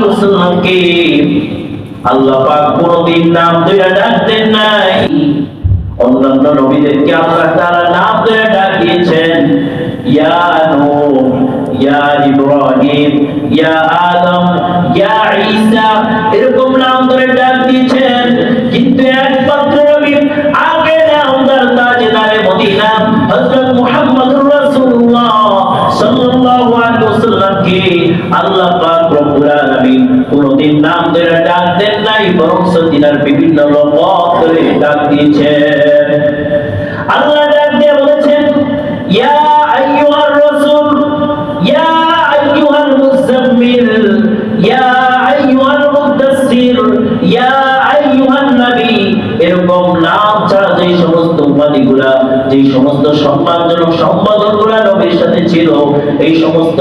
ওয়াসাল্লামকে আল্লাহ পাক কোনদিন নাম ধরে ডাকতেন নাই। অন্যান্য নবীদেরকে আল্লাহ তাআলা নাম ধরে ডাক দিয়েছেন, ইয়া নূহ, ইয়া ইব্রাহিম, ইয়া আদম, ইয়া ঈসা, এরকম নাম ধরে ডাক দিয়েছেন। কিন্তু একমাত্র নবী আগে নামদার তাজদারে মদিনা হযরত মুহাম্মদুর রাসূলুল্লাহ সাল্লাল্লাহু আলাইহি ওয়াসাল্লামকে আল্লাহ পাক রব্বুল আলামিন কোনদিন নাম ধরে ডাক দেন নাই, বরং তিনার বিভিন্ন লকব ধরে ডাক দিয়েছেন। আল্লাহ ডাক দিয়ে বলেছেন, ইয়া আইয়ুহার রাসূল, ইয়া আইয়ুহাল মুযাম্মিল, ইয়া আইয়ুহাল মুদাসসির, ইয়া আইয়ুহান নবী। এরকম নাম ছাড়া যে সমস্ত উপাধিগুলা, যে সমস্ত সম্মানজনক সম্বোধনগুলা নবীর সাথে ছিল, এই সমস্ত